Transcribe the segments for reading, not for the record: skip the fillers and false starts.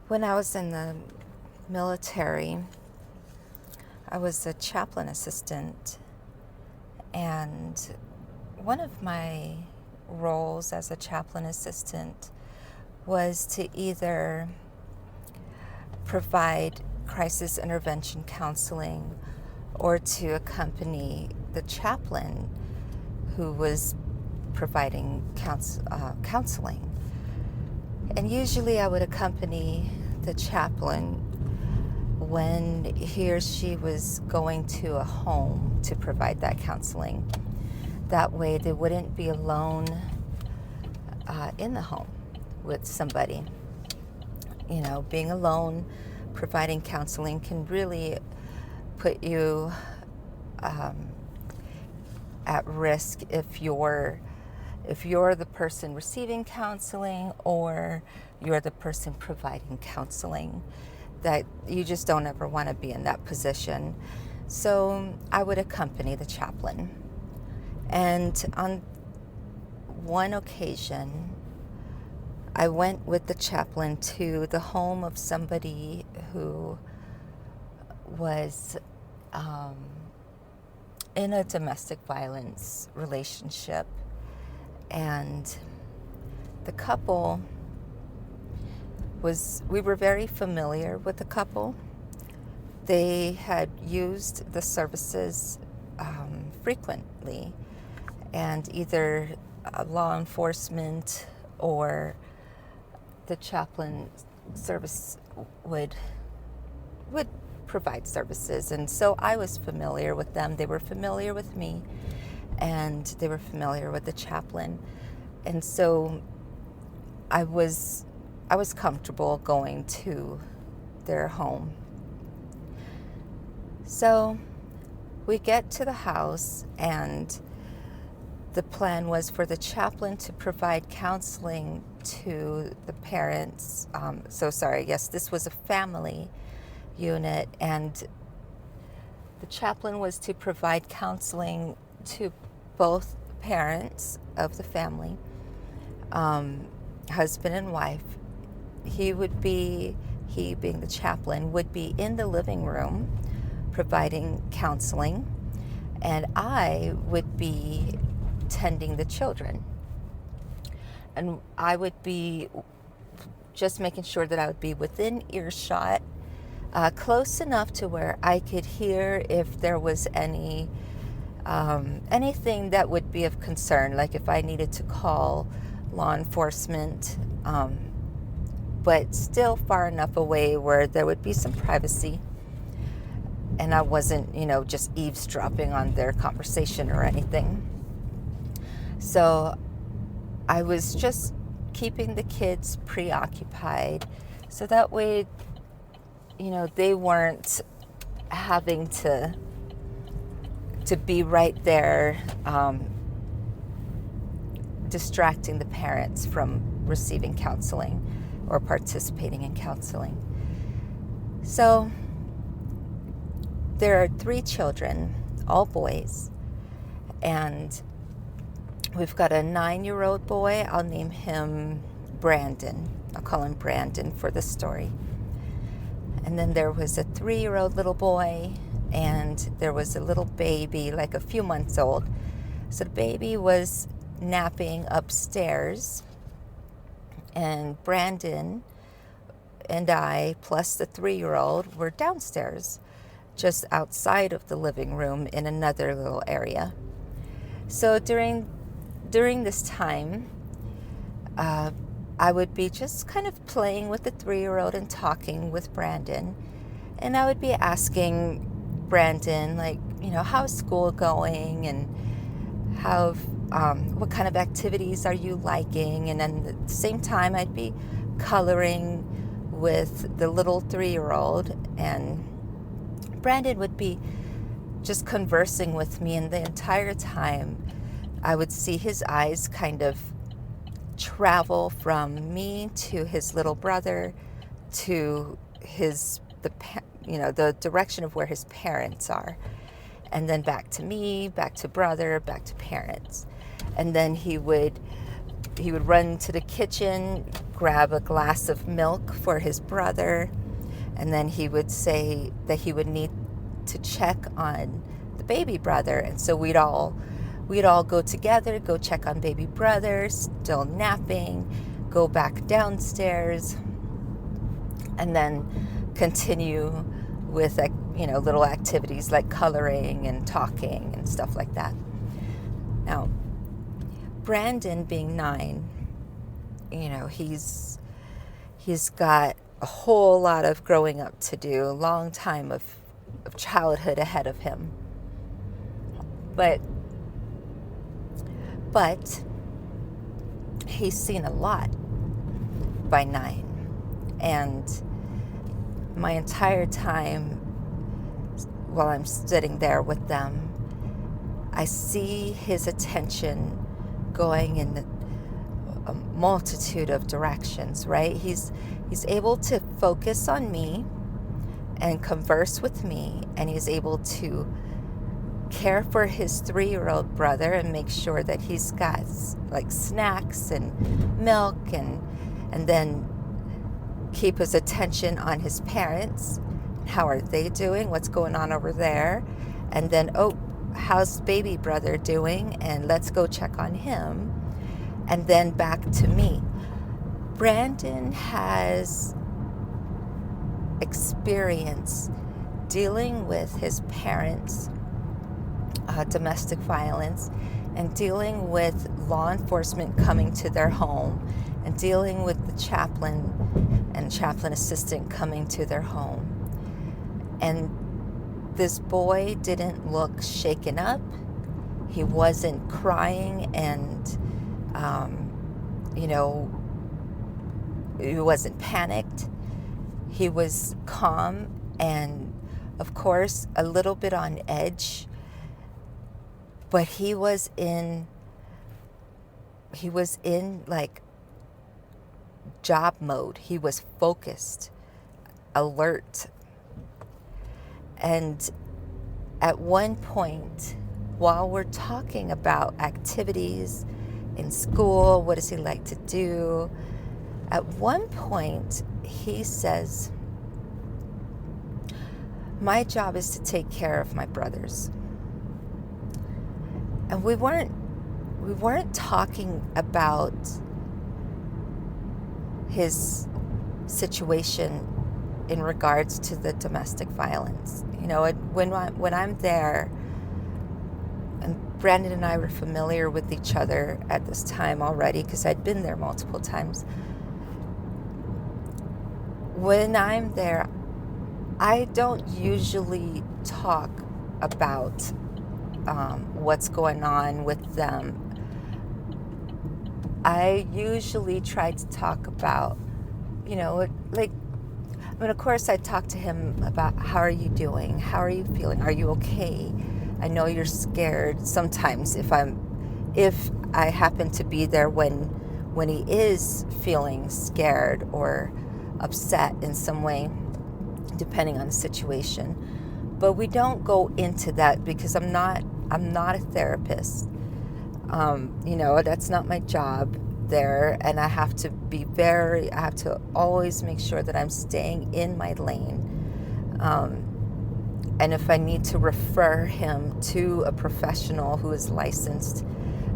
When I was in the military, I was a chaplain assistant, and one of my roles as a chaplain assistant was to either provide crisis intervention counseling or to accompany the chaplain who was providing counseling. And usually I would accompany the chaplain when he or she was going to a home to provide that counseling. That way they wouldn't be alone in the home with somebody. You know, being alone, providing counseling can really put you at risk if you're the person receiving counseling or you're the person providing counseling, that you just don't ever want to be in that position. So I would accompany the chaplain. And on one occasion, I went with the chaplain to the home of somebody who was in a domestic violence relationship. And the couple we were very familiar with the couple. They had used the services frequently, and either law enforcement or the chaplain service would provide services. And so I was familiar with them. They were familiar with me, and they were familiar with the chaplain. And so I was comfortable going to their home. So we get to the house, and the plan was for the chaplain to provide counseling to the parents. Yes, this was a family unit, and the chaplain was to provide counseling to both parents of the family, husband and wife. He being the chaplain, would be in the living room providing counseling, and I would be tending the children. And I would be just making sure that I would be within earshot, close enough to where I could hear if there was anything that would be of concern, like if I needed to call law enforcement, but still far enough away where there would be some privacy, and I wasn't, just eavesdropping on their conversation or anything. So I was just keeping the kids preoccupied, so that way, they weren't having to be right there, distracting the parents from receiving counseling or participating in counseling. So there are 3 children, all boys, and we've got a 9-year-old boy. I'll name him Brandon. I'll call him Brandon for the story. And then there was a 3-year-old little boy, and there was a little baby, like a few months old. So the baby was napping upstairs, and Brandon and I, plus the 3-year-old, were downstairs, just outside of the living room in another little area. So during this time, I would be just kind of playing with the 3-year-old and talking with Brandon. And I would be asking Brandon, like, how's school going, and what kind of activities are you liking? And then at the same time, I'd be coloring with the little 3-year-old, and Brandon would be just conversing with me, and the entire time I would see his eyes kind of travel from me to his little brother to the direction of where his parents are, and then back to me, back to brother, back to parents. And then he would run to the kitchen, grab a glass of milk for his brother, and then he would say that he would need to check on the baby brother, and so we'd all go together, go check on baby brother, still napping, go back downstairs, and then continue with little activities like coloring and talking and stuff like that. Now, Brandon being 9, he's got a whole lot of growing up to do, a long time of childhood ahead of him. But he's seen a lot by 9. And my entire time while I'm sitting there with them, I see his attention going in a multitude of directions, right? He's able to focus on me and converse with me, and he's able to care for his 3-year-old brother and make sure that he's got like snacks and milk, and then keep his attention on his parents. How are they doing? What's going on over there? And then, how's baby brother doing? And let's go check on him. And then back to me. Brandon has experience dealing with his parents' domestic violence, and dealing with law enforcement coming to their home, and dealing with the chaplain and chaplain assistant coming to their home. And this boy didn't look shaken up. He wasn't crying, and he wasn't panicked. He was calm and, of course, a little bit on edge. But he was in like job mode. He was focused, alert. And at one point, while we're talking about activities in school, what does he like to do? At one point, he says, "My job is to take care of my brothers." And we weren't talking about his situation in regards to the domestic violence. When I'm there, and Brandon and I were familiar with each other at this time already because I'd been there multiple times. When I'm there, I don't usually talk about what's going on with them. I usually try to talk about, of course I talk to him about, how are you doing? How are you feeling? Are you okay? I know you're scared sometimes if I happen to be there when he is feeling scared or upset in some way, depending on the situation. But we don't go into that because I'm not a therapist. That's not my job there, and I have to always make sure that I'm staying in my lane. And if I need to refer him to a professional who is licensed,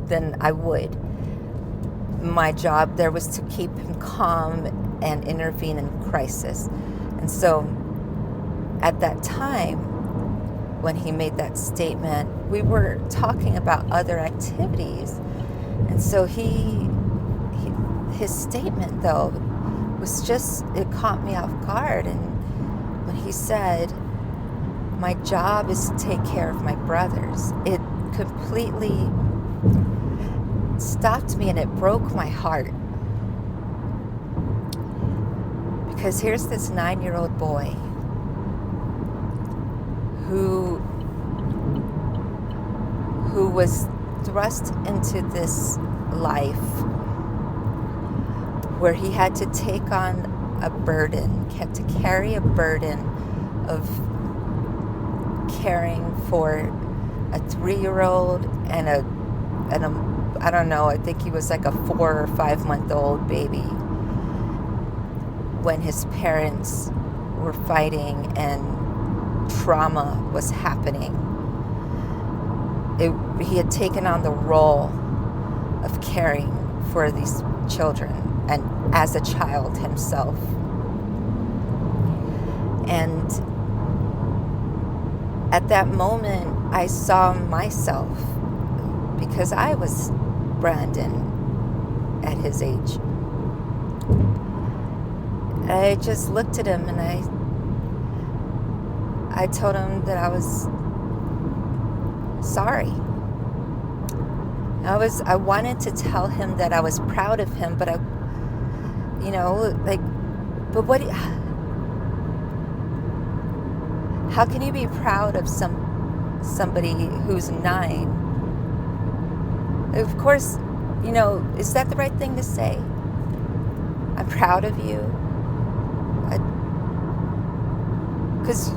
then I would. My job there was to keep him calm and intervene in crisis. And so at that time, when he made that statement, we were talking about other activities. And so his statement, though, was it caught me off guard. And when he said, "My job is to take care of my brothers," it completely stopped me and it broke my heart. Because here's this 9-year-old boy who was thrust into this life where he had to take on a burden, had to carry a burden of caring for a 3-year-old and a I don't know, I think he was like a 4 or 5 month old baby. when his parents were fighting and trauma was happening. He had taken on the role of caring for these children, and as a child himself. And at that moment, I saw myself, because I was Brandon at his age. And I just looked at him and I told him that I was sorry. I wanted to tell him that I was proud of him, but how can you be proud of somebody who's 9? Of course, is that the right thing to say? I'm proud of you. Because,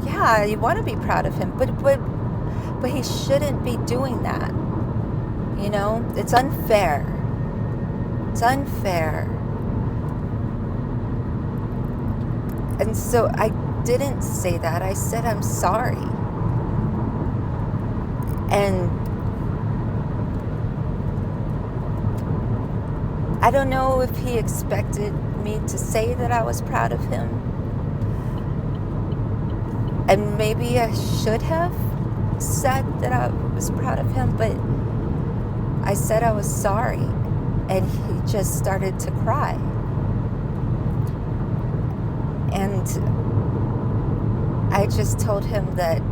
yeah, you want to be proud of him, but he shouldn't be doing that. It's unfair. It's unfair. And so I didn't say that. I said I'm sorry. And I don't know if he expected me to say that I was proud of him. And maybe I should have said that I was proud of him, but I said I was sorry, and he just started to cry. And I just told him that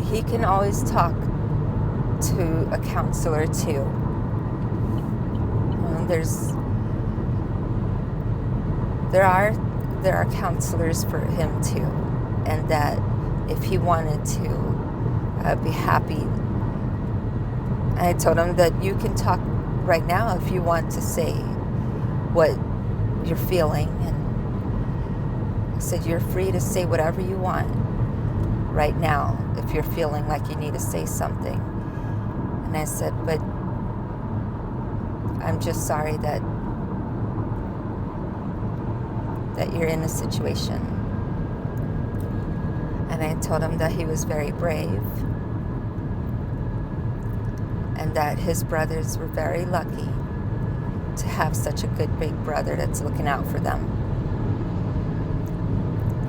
he can always talk to a counselor too. There are counselors for him too, and that if he wanted to be happy, I told him that you can talk right now if you want to say what you're feeling, and I said you're free to say whatever you want right now if you're feeling like you need to say something. And I said, but I'm just sorry that you're in a situation. And I told him that he was very brave, and that his brothers were very lucky to have such a good big brother that's looking out for them.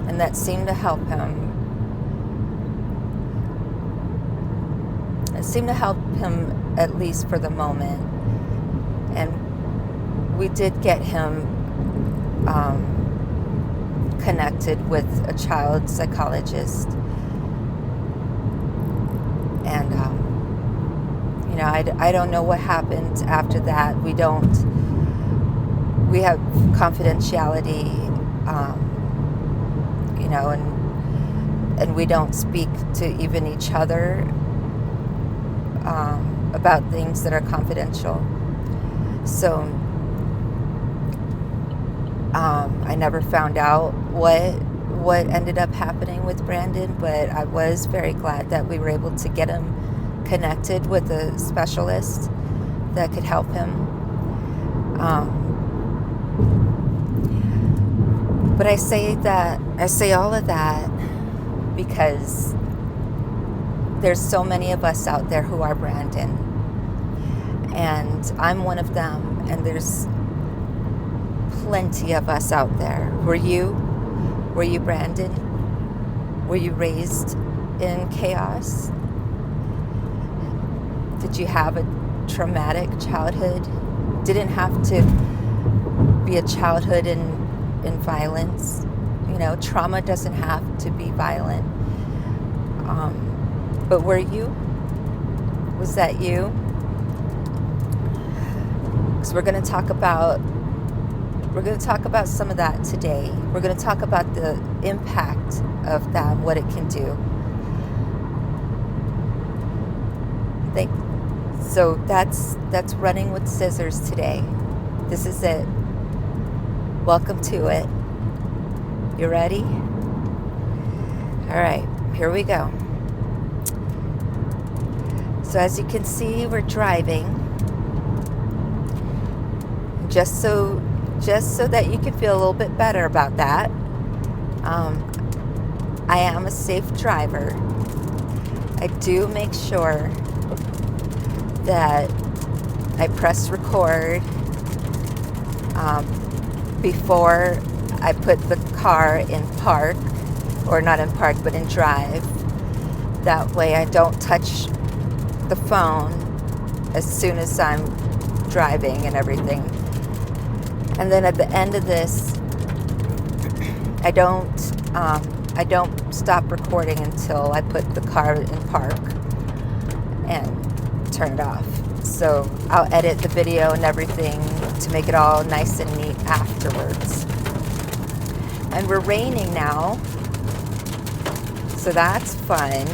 And that seemed to help him. It seemed to help him, at least for the moment. And we did get him connected with a child psychologist. And I don't know what happened after that. We have confidentiality, and we don't speak to even each other about things that are confidential. So I never found out what ended up happening with Brandon, but I was very glad that we were able to get him connected with a specialist that could help him. But I say all of that because there's so many of us out there who are Brandon, and I'm one of them, and there's plenty of us out there. Were you Brandon? Were you raised in chaos? Did you have a traumatic childhood? Didn't have to be a childhood in violence. Trauma doesn't have to be violent. But were you? Was that you? Because we're going to talk about some of that today. We're going to talk about the impact of that, what it can do. So that's Running with Scissors today. This is it. Welcome to it. You ready? All right, here we go. So as you can see, we're driving. just so that you can feel a little bit better about that, I am a safe driver. I do make sure that I press record before I put the car in park, or not in park, but in drive. That way I don't touch the phone as soon as I'm driving and everything. And then at the end of this, I don't stop recording until I put the car in park and turn it off. So I'll edit the video and everything to make it all nice and neat afterwards. And we're raining now, so that's fun.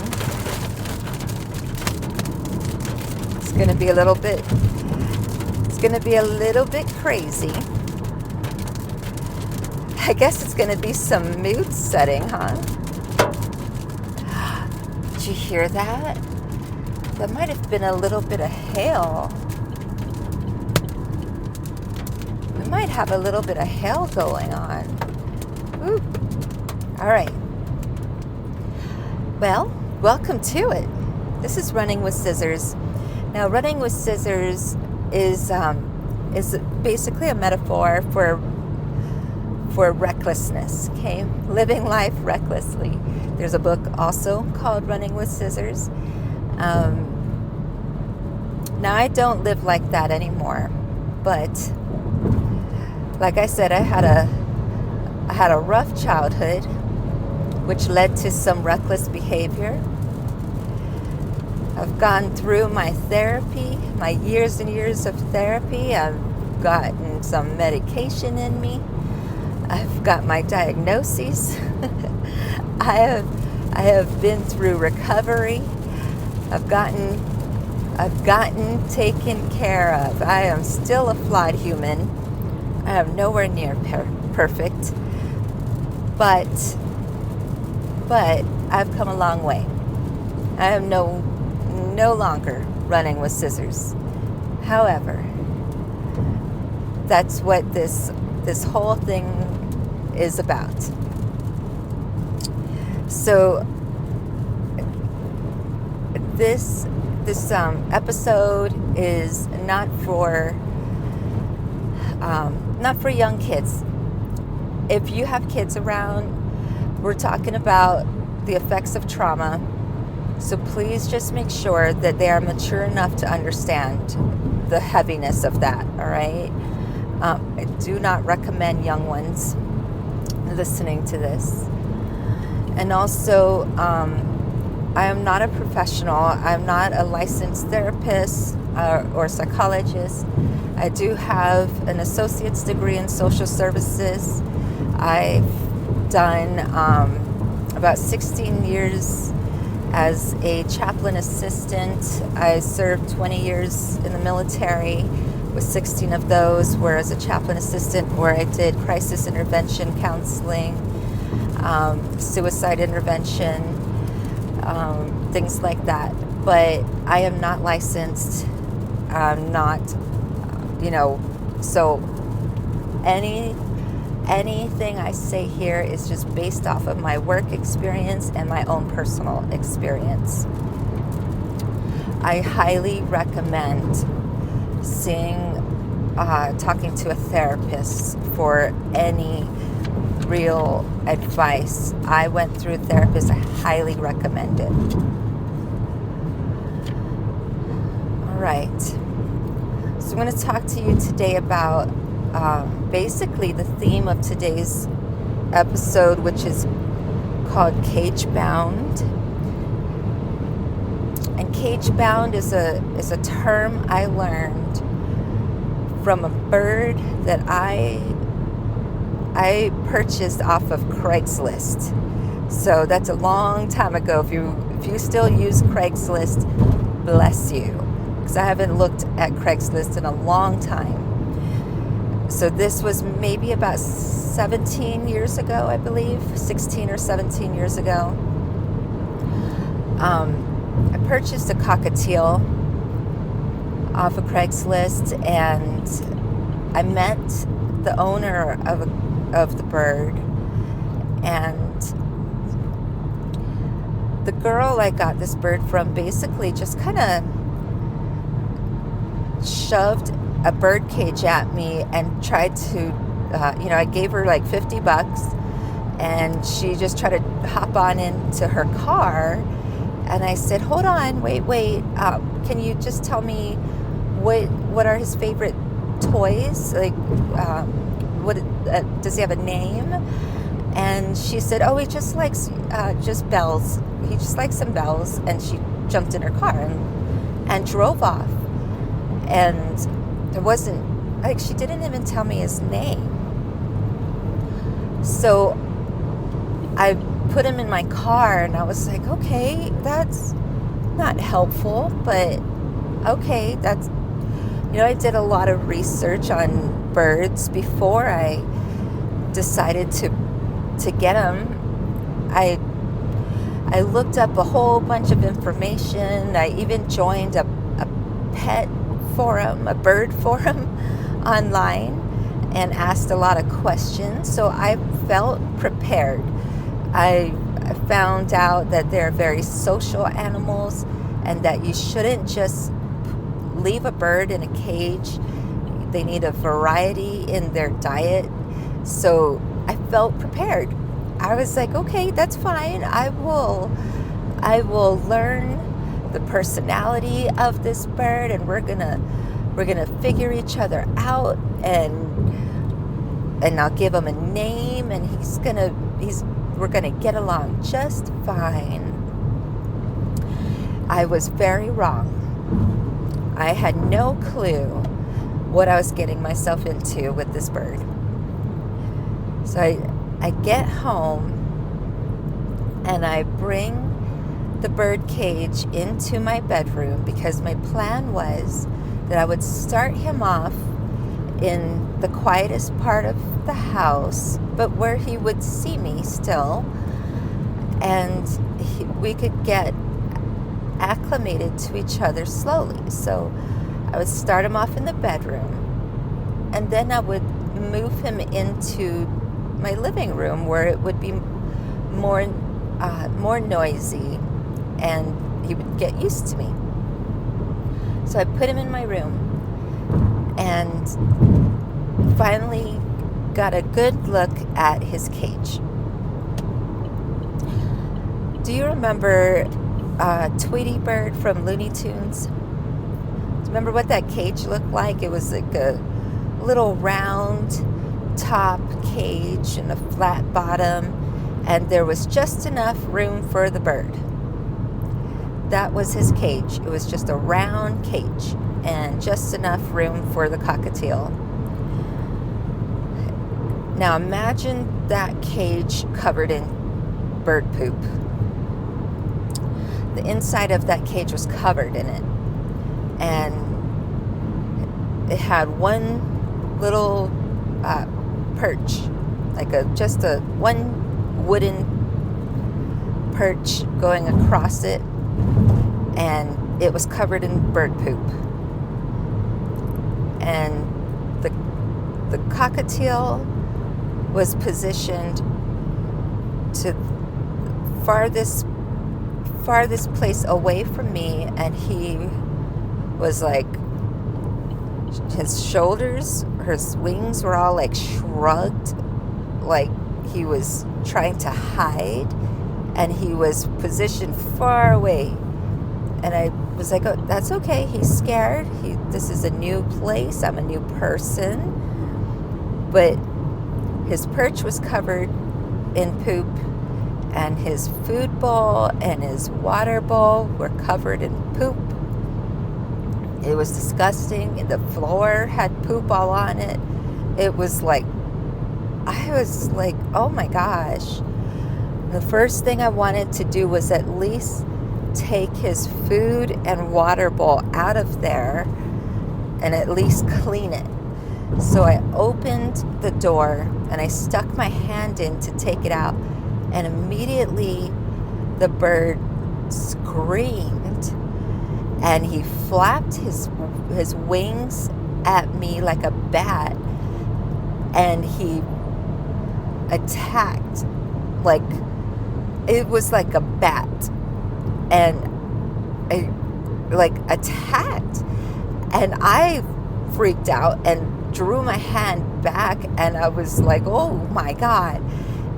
It's gonna be a little bit crazy. I guess it's gonna be some mood setting, huh? Did you hear that? That might have been a little bit of hail. We might have a little bit of hail going on. Woo. All right. Well, welcome to it. This is Running with Scissors. Now, running with scissors is basically a metaphor for recklessness, okay? Living life recklessly. There's a book also called Running with Scissors. Now, I don't live like that anymore, but like I said, I had a rough childhood, which led to some reckless behavior. I've gone through my therapy, my years and years of therapy. I've gotten some medication in me. I've got my diagnoses. I have been through recovery. I've gotten taken care of. I am still a flawed human. I am nowhere near perfect, but I've come a long way. I am no longer running with scissors. However, that's what this whole thing is about. So this episode is not for young kids. If you have kids around, we're talking about the effects of trauma. So please just make sure that they are mature enough to understand the heaviness of that, all right? I do not recommend young ones listening to this. And also, I am not a professional. I'm not a licensed therapist or psychologist. I do have an associate's degree in social services. I've done about 16 years as a chaplain assistant. I served 20 years in the military, with 16 of those were as a chaplain assistant, where I did crisis intervention counseling, suicide intervention, things like that. But I am not licensed. I'm not, so anything I say here is just based off of my work experience and my own personal experience. I highly recommend talking to a therapist for any real advice. I went through a therapist. I highly recommend it. All right. So I'm going to talk to you today about basically the theme of today's episode, which is called Cagebound. And Cagebound is a term I learned from a bird that I purchased off of Craigslist. So that's a long time ago. If you still use Craigslist, bless you, because I haven't looked at Craigslist in a long time. So this was maybe about 17 years ago, I believe, 16 or 17 years ago. I purchased a cockatiel off of Craigslist, and I met the owner of the bird, and the girl I got this bird from basically just kind of shoved a bird cage at me and tried to, I gave her like $50, and she just tried to hop on into her car. And I said, hold on, wait, can you just tell me what are his favorite toys? Like, what does he have a name? And she said, oh, he just likes just bells. He just likes some bells. And she jumped in her car and drove off. And there wasn't, like, she didn't even tell me his name. So I put him in my car, and I was like, okay, that's not helpful, but okay, that's, I did a lot of research on birds before I decided to get him. I looked up a whole bunch of information. I even joined a pet forum, a bird forum online, and asked a lot of questions. So I felt prepared. I found out that they're very social animals, and that you shouldn't just leave a bird in a cage. They need a variety in their diet. So I felt prepared. I was like, okay, that's fine. I will learn the personality of this bird, and we're gonna figure each other out, and I'll give him a name, and we're gonna get along just fine. I was very wrong. I had no clue what I was getting myself into with this bird. So I get home, and I bring the bird cage into my bedroom, because my plan was that I would start him off in the quietest part of the house, but where he would see me still, and we could get acclimated to each other slowly. So I would start him off in the bedroom, and then I would move him into my living room, where it would be more noisy, and he would get used to me. So I put him in my room, and finally got a good look at his cage. Do you remember Tweety Bird from Looney Tunes? Do you remember what that cage looked like? It was like a little round top cage and a flat bottom, and there was just enough room for the bird. That was his cage. It was just a round cage and just enough room for the cockatiel. Now imagine that cage covered in bird poop. The inside of that cage was covered in it, and it had one little perch, like just a one wooden perch going across it, and it was covered in bird poop. And the cockatiel was positioned to farthest place away from me, and he was like, his shoulders, his wings were all like shrugged, like he was trying to hide, and he was positioned far away. And I was like, oh, that's okay, he's scared. This is a new place, I'm a new person. But his perch was covered in poop, and his food bowl and his water bowl were covered in poop. It was disgusting. The floor had poop all on it. It was like, I was like, oh my gosh. The first thing I wanted to do was at least take his food and water bowl out of there and at least clean it. So I opened the door and I stuck my hand in to take it out, and immediately the bird screamed, and he flapped his wings at me like a bat, and he attacked like it was like a bat, and it, like attacked, and I freaked out and drew my hand back, and I was like, oh my God.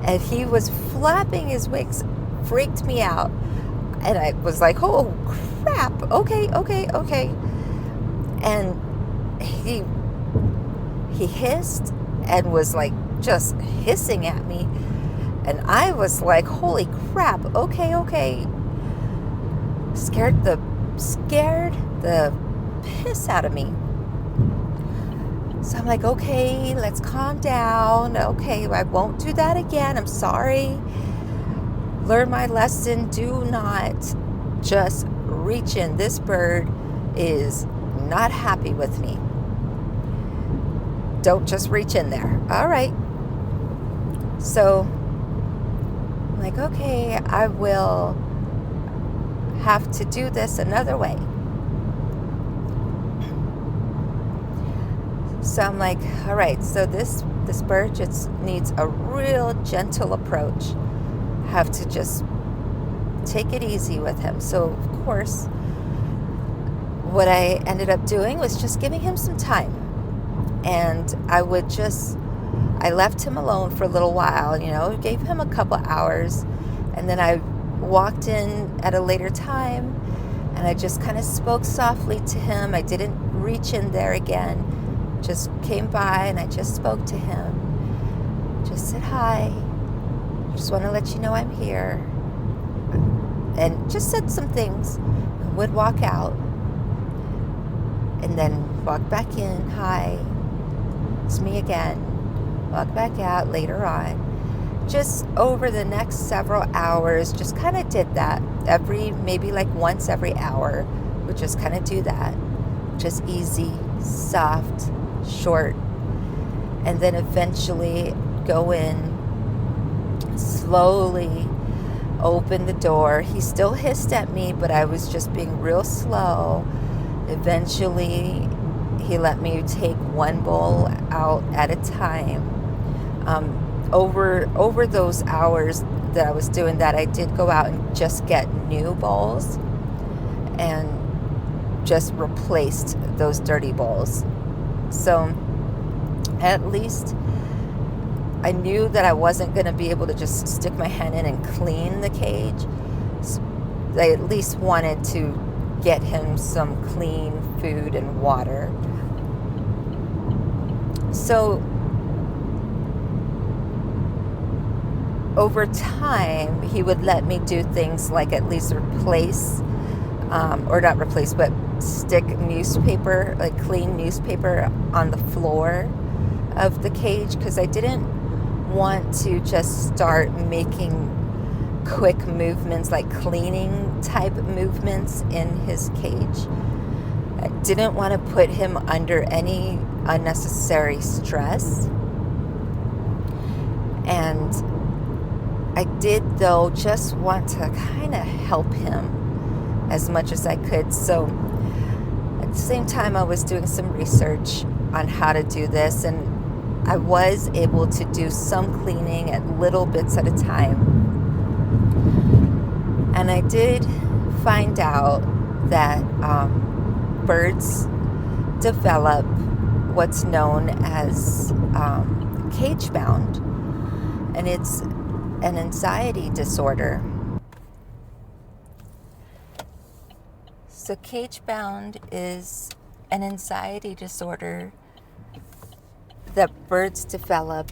And he was flapping his wings, freaked me out, and I was like, oh crap, okay. And he hissed and was like just hissing at me, and I was like, holy crap, okay. Scared the piss out of me. So I'm like, okay, let's calm down. Okay, I won't do that again. I'm sorry. Learn my lesson. Do not just reach in. This bird is not happy with me. Don't just reach in there. All right. So I'm like, okay, I will have to do this another way. So I'm like, all right, so this bird just needs a real gentle approach. Have to just take it easy with him. So of course, what I ended up doing was just giving him some time. And I left him alone for a little while, gave him a couple hours, and then I walked in at a later time, and I just kind of spoke softly to him. I didn't reach in there again. Just came by and I just spoke to him. Just said hi. Just want to let you know I'm here. And just said some things. Would walk out. And then walk back in. Hi. It's me again. Walk back out later on. Just over the next several hours, just kind of did that. Maybe like once every hour, would just kind of do that. Just easy, soft, short, and then eventually go in, slowly open the door. He still hissed at me, but I was just being real slow. Eventually, he let me take one bowl out at a time. Over those hours that I was doing that, I did go out and just get new bowls and just replaced those dirty bowls. So at least I knew that I wasn't going to be able to just stick my hand in and clean the cage. So I at least wanted to get him some clean food and water. So over time, he would let me do things like at least replace, or not replace, but stick newspaper, like clean newspaper on the floor of the cage, because I didn't want to just start making quick movements, like cleaning type movements in his cage. I didn't want to put him under any unnecessary stress. And I did, though, just want to kind of help him as much as I could. So at the same time, I was doing some research on how to do this, and I was able to do some cleaning at little bits at a time. And I did find out that birds develop what's known as Cagebound, and it's an anxiety disorder. So Cagebound is an anxiety disorder that birds develop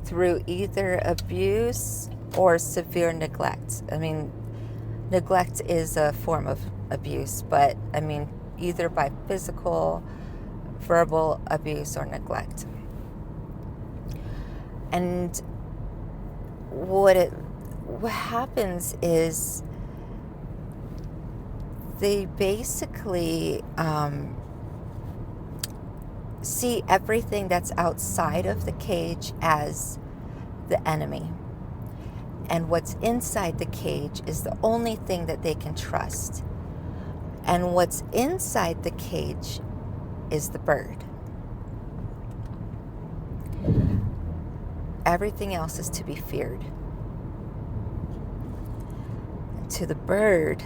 through either abuse or severe neglect. I mean, neglect is a form of abuse, but I mean, either by physical, verbal abuse or neglect. And what happens is they basically see everything that's outside of the cage as the enemy. And what's inside the cage is the only thing that they can trust. And what's inside the cage is the bird. everything else is to be feared. And to the bird,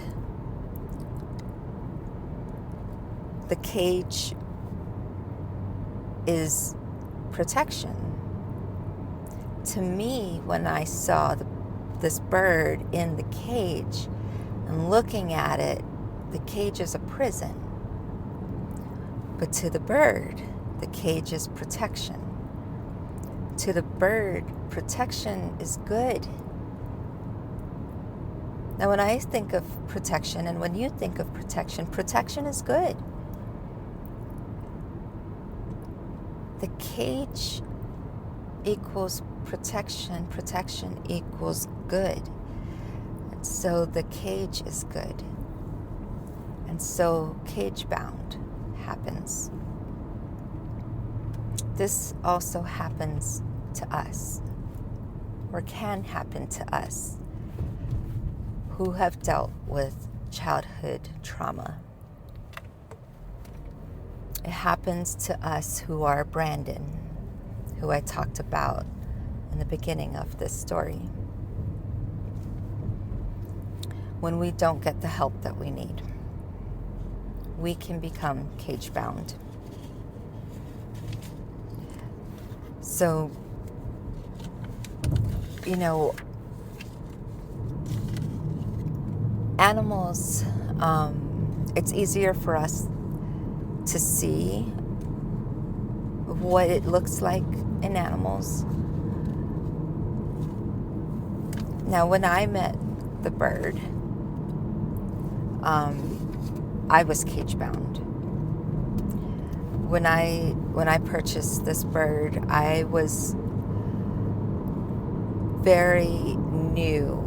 the cage is protection. To me, when I saw this bird in the cage and looking at it, the cage is a prison. But to the bird, the cage is protection. To the bird, protection is good. Now, when I think of protection, and when you think of protection, protection is good. The cage equals protection. Protection equals good. And so the cage is good. And so Cagebound happens. This also happens to us, or can happen to us, who have dealt with childhood trauma. It happens to us who are Brandon, who I talked about in the beginning of this story. When we don't get the help that we need, we can become cage-bound. So, animals, it's easier for us to see what it looks like in animals. Now, when I met the bird, I was cage-bound. When I purchased this bird, I was very new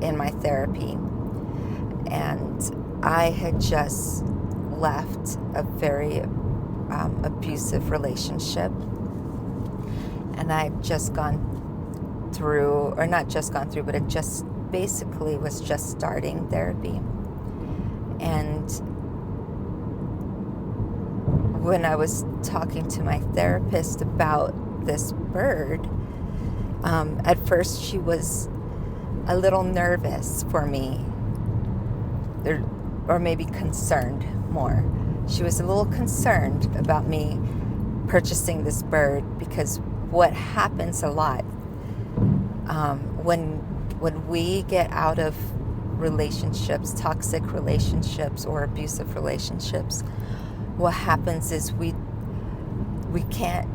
in my therapy, and I had just left a very abusive relationship, and I'd just gone through, or not just gone through, but it just basically was just starting therapy. And when I was talking to my therapist about this bird, at first she was a little nervous for me, or maybe concerned more. She was a little concerned about me purchasing this bird, because what happens a lot when we get out of relationships, toxic relationships or abusive relationships, what happens is we can't,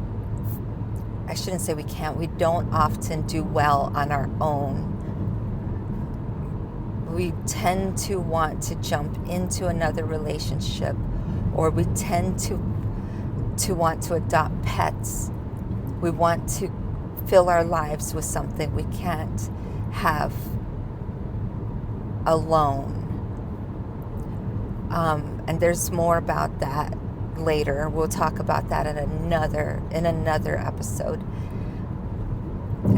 I shouldn't say we can't, we don't often do well on our own. We tend to want to jump into another relationship, or we tend to want to adopt pets. We want to fill our lives with something we can't have alone. And there's more about that later. We'll talk about that in another episode.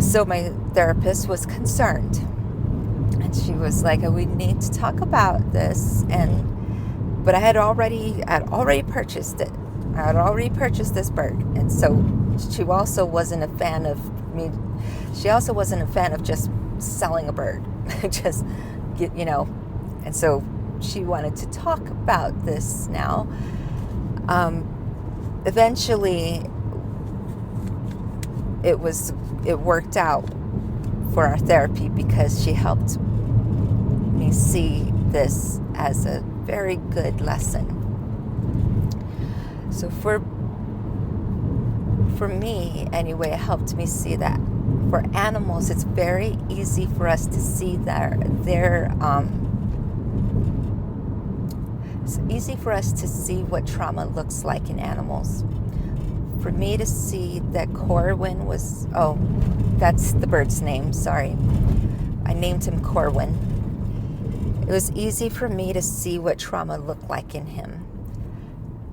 So my therapist was concerned, and she was like, "We need to talk about this." But I had already purchased it. I had already purchased this bird, and so she also wasn't a fan of me. She also wasn't a fan of just selling a bird, just And so she wanted to talk about this now. Eventually, it worked out for our therapy, because she helped me see this as a very good lesson. So for me anyway, it helped me see that for animals, it's very easy for us to see it's easy for us to see what trauma looks like in animals. For me to see that Corwin was, that's the bird's name, sorry. I named him Corwin. It was easy for me to see what trauma looked like in him.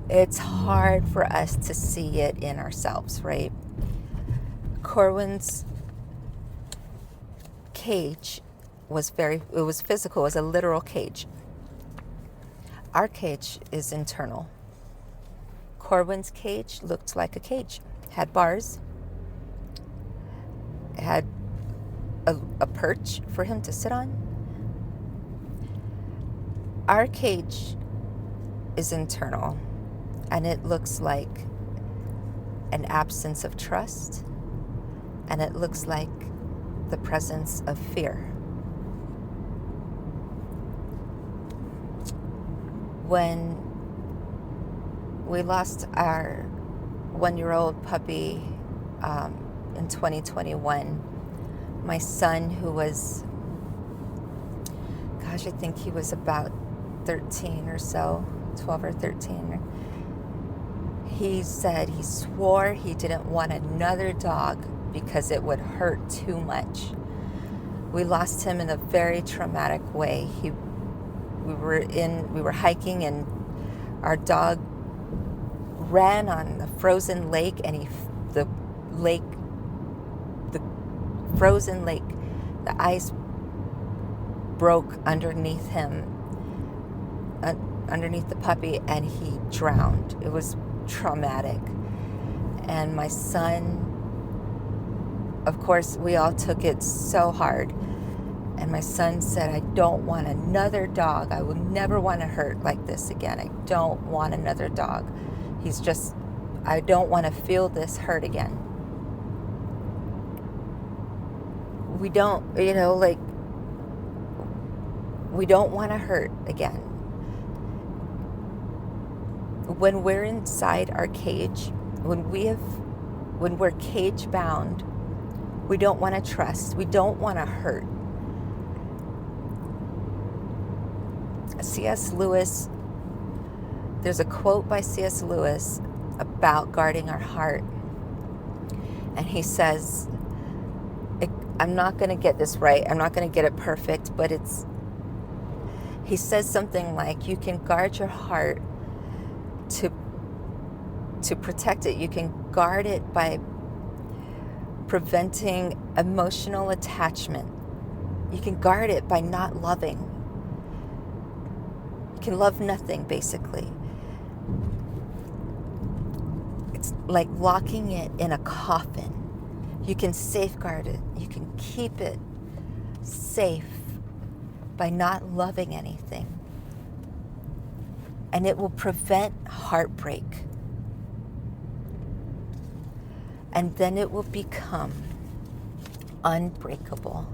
It's hard for us to see it in ourselves, right? Corwin's cage was physical, it was a literal cage. Our cage is internal. Corwin's cage looked like a cage. had bars, had a perch for him to sit on. Our cage is internal, and it looks like an absence of trust, and it looks like the presence of fear. When we lost our 1-year-old puppy in 2021, my son, who was, I think he was about 13 or so, 12 or 13, he said he swore he didn't want another dog because it would hurt too much. We lost him in a very traumatic way. We were hiking, and our dog ran on a frozen lake, and the frozen lake, the ice broke underneath him, underneath the puppy, and he drowned. It was traumatic. And my son, of course, we all took it so hard. And my son said, I don't want another dog. I will never want to hurt like this again. I don't want another dog. I don't want to feel this hurt again. We don't, we don't want to hurt again. When we're inside our cage, when we're cage bound, we don't want to trust. We don't want to hurt. C.S. Lewis, there's a quote by C.S. Lewis about guarding our heart. And he says, I'm not going to get this right. I'm not going to get it perfect, but he says something like, you can guard your heart to protect it. You can guard it by preventing emotional attachment. You can guard it by not loving. You can love nothing, basically. It's like locking it in a coffin. You can safeguard it. You can keep it safe by not loving anything. And it will prevent heartbreak. And then it will become unbreakable.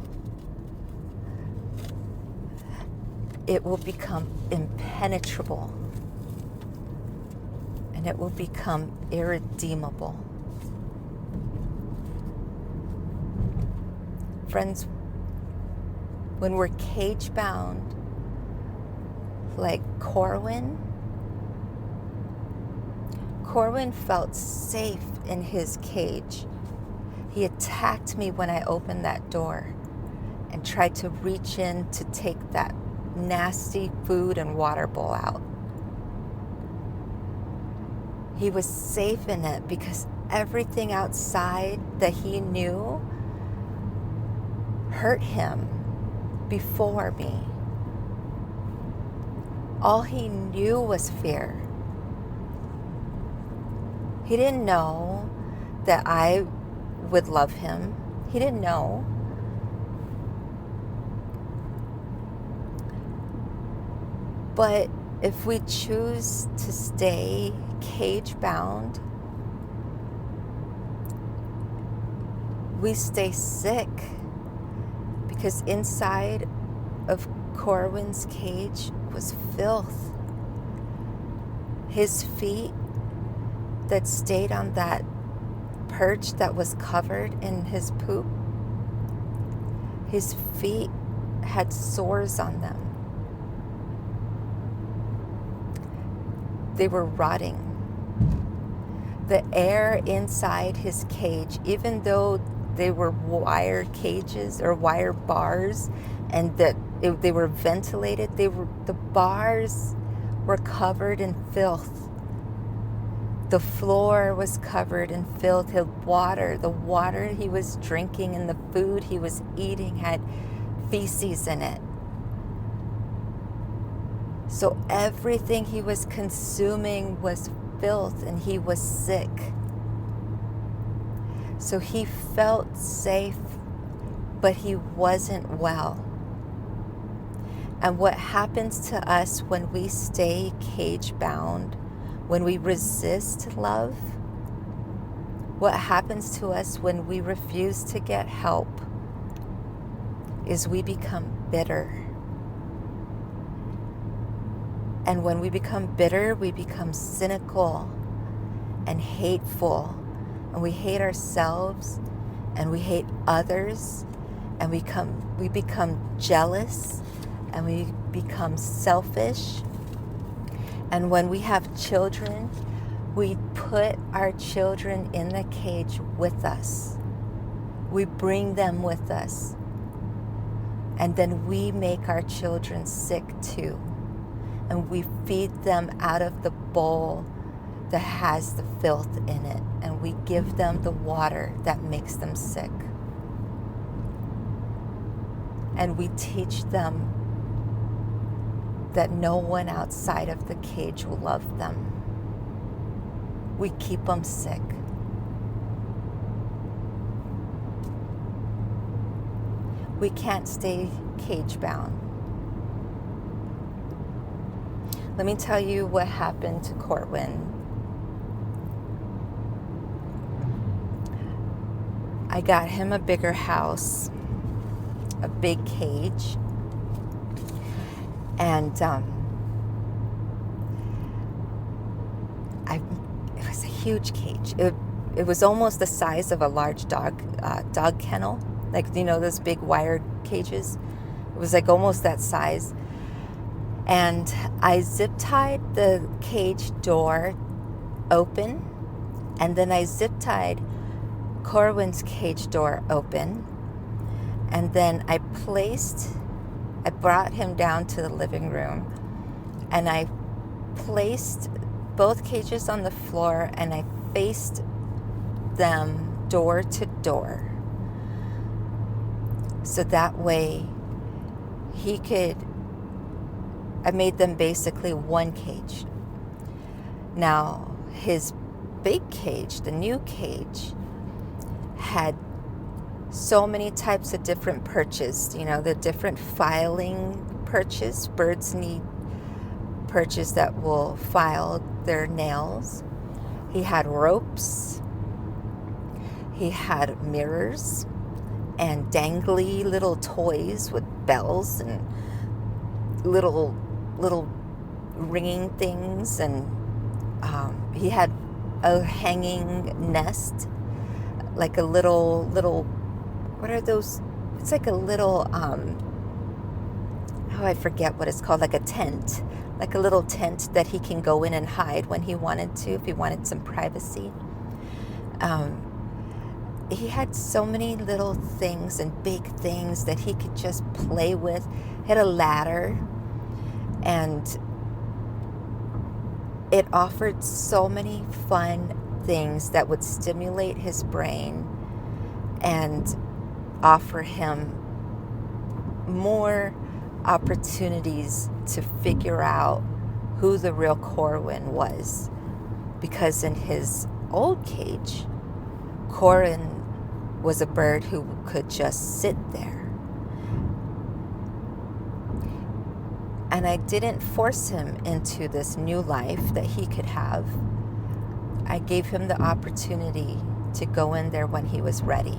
It will become impenetrable. And it will become irredeemable. Friends, when we're cage bound, like Corwin felt safe in his cage. He attacked me when I opened that door and tried to reach in to take that nasty food and water bowl out. He was safe in it because everything outside that he knew hurt him before me. All he knew was fear. He didn't know that I would love him. He didn't know. But if we choose to stay cage bound, we stay sick, because inside of Corwin's cage was filth. His feet that stayed on that perch that was covered in his poop, his feet had sores on them. They were rotting. The air inside his cage, even though they were wire cages or wire bars, and that they were ventilated, the bars were covered in filth. The floor was covered in filth. The water he was drinking and the food he was eating had feces in it. So everything he was consuming was filth, and he was sick. So he felt safe, but he wasn't well. And what happens to us when we stay cage bound, when we resist love, what happens to us when we refuse to get help is we become bitter. And when we become bitter, we become cynical and hateful. And we hate ourselves and we hate others. And we become jealous and we become selfish. And when we have children, we put our children in the cage with us. We bring them with us. And then we make our children sick too. And we feed them out of the bowl that has the filth in it. And we give them the water that makes them sick. And we teach them that no one outside of the cage will love them. We keep them sick. We can't stay cage bound. Let me tell you what happened to Corwin. I got him a bigger house, a big cage, and it was a huge cage. It was almost the size of a large dog kennel, like, you know, those big wire cages. It was like almost that size. And I zip tied the cage door open, and then I zip tied Corwin's cage door open, and then I brought him down to the living room, and I placed both cages on the floor, and I faced them door to door. So that way I made them basically one cage. Now, his big cage, the new cage, had so many types of different perches. You know, the different filing perches. Birds need perches that will file their nails. He had ropes. He had mirrors and dangly little toys with bells and little ringing things, and he had a hanging nest, like a little what are those? It's like a little I forget what it's called, like a tent, like a little tent that he can go in and hide when he wanted to, if he wanted some privacy. He had so many little things and big things that he could just play with. He had a ladder, and it offered so many fun things that would stimulate his brain and offer him more opportunities to figure out who the real Corwin was. Because in his old cage, Corwin was a bird who could just sit there. And I didn't force him into this new life that he could have. I gave him the opportunity to go in there when he was ready.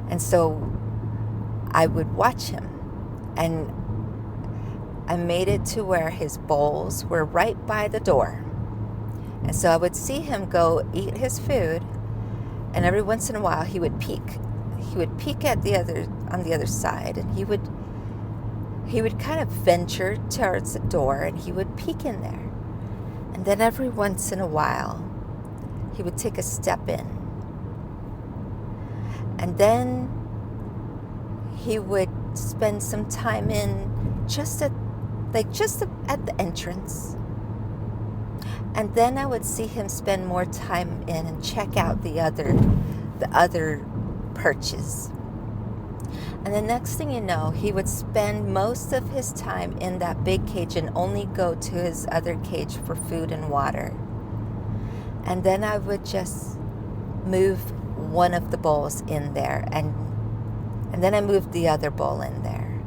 And so I would watch him, and I made it to where his bowls were right by the door. And so I would see him go eat his food, and every once in a while he would peek. He would peek on the other side, and he would kind of venture towards the door, and he would peek in there. And then every once in a while, he would take a step in. And then he would spend some time in just at the entrance. And then I would see him spend more time in and check out the other perches. And the next thing you know, he would spend most of his time in that big cage and only go to his other cage for food and water. And then I would just move one of the bowls in there, and then I moved the other bowl in there.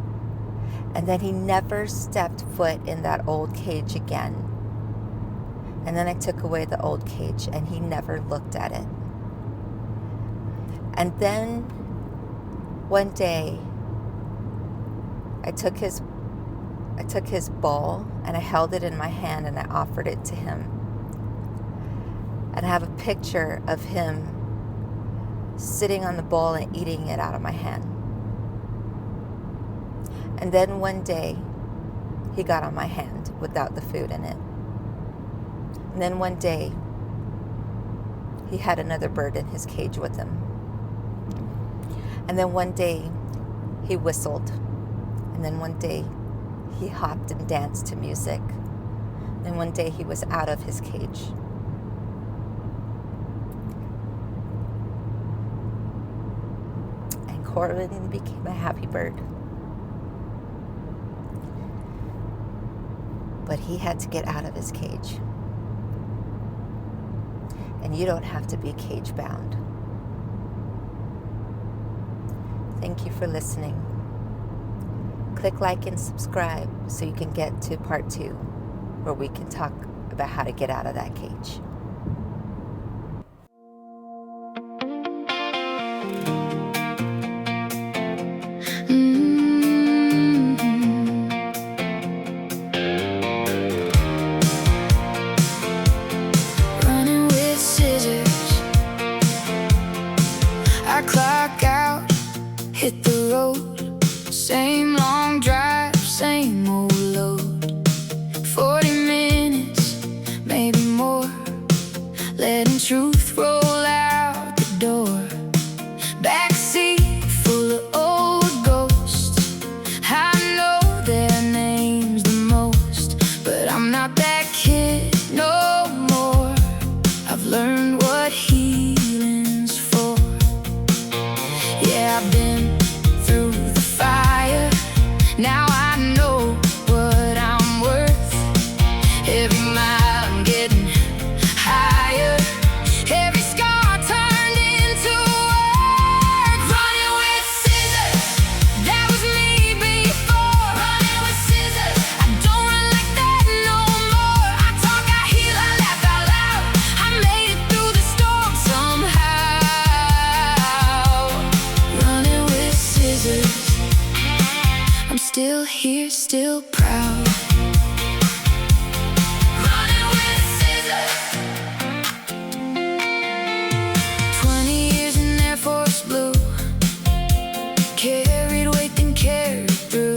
And then he never stepped foot in that old cage again. And then I took away the old cage, and he never looked at it. And then one day, I took his bowl and I held it in my hand and I offered it to him. And I have a picture of him sitting on the bowl and eating it out of my hand. And then one day, he got on my hand without the food in it. And then one day, he had another bird in his cage with him. And then one day, he whistled. And then one day, he hopped and danced to music. And one day, he was out of his cage. And Corwin became a happy bird. But he had to get out of his cage. And you don't have to be cage bound. Thank you for listening. Click like and subscribe so you can get to part 2, where we can talk about how to get out of that cage. Running with scissors, I clock out, hit the road. Same long drive, same old load. 40 minutes, maybe more, letting truth roll out the door. Backseat full of old ghosts, I know their names the most, but I'm not that kid no more. I've learned what healing's for. Yeah, I've been through the fire, now I know what I'm worth. Every mile I'm getting higher, every scar turned into work. Running with scissors, that was me before. Running with scissors, I don't run like that no more. I talk, I heal, I laugh out loud. I made it through the storm somehow. Running with scissors, I'm still here, still proud. Running with scissors. 20 years in Air Force Blue, carried weight and carried through.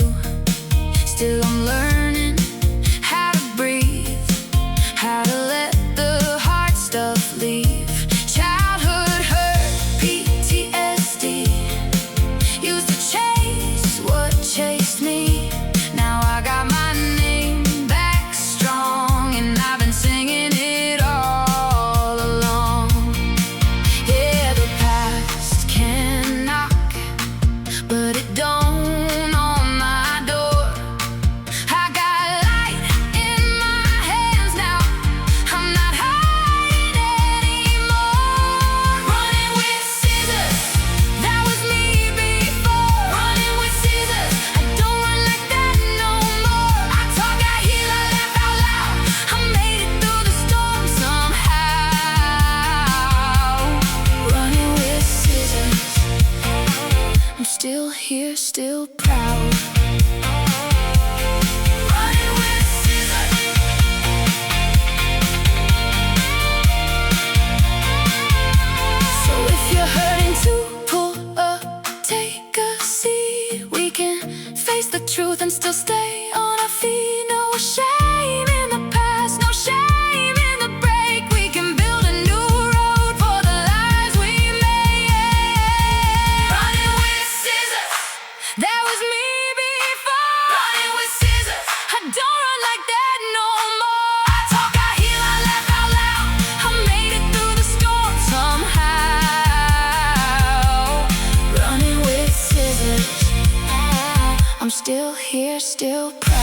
Still I'm learning how to breathe, how to let the hard stuff leave. Childhood hurt, PTSD, used to chase what chased me. Now I got my name back strong, and I've been singing it all along. Yeah, the past can knock, but it don't on my door. I got light in my hands now, I'm not hiding anymore. Running with scissors, that was me before. Running with scissors, I don't run like that no more. I talk, I heal, I laugh out loud. I made it through the storm somehow. Running with scissors, I'm still here, still proud. Running with scissors. So if you're hurting to pull up, take a seat. We can face the truth and still stay on our feet. No shame in the past, no shame in the break. We can build a new road for the lives we made. Running with scissors, that was me before. Running with scissors, I don't run like that no more. I talk, I heal, I laugh out loud. I made it through the storm somehow. Running with scissors, I'm still here, still proud.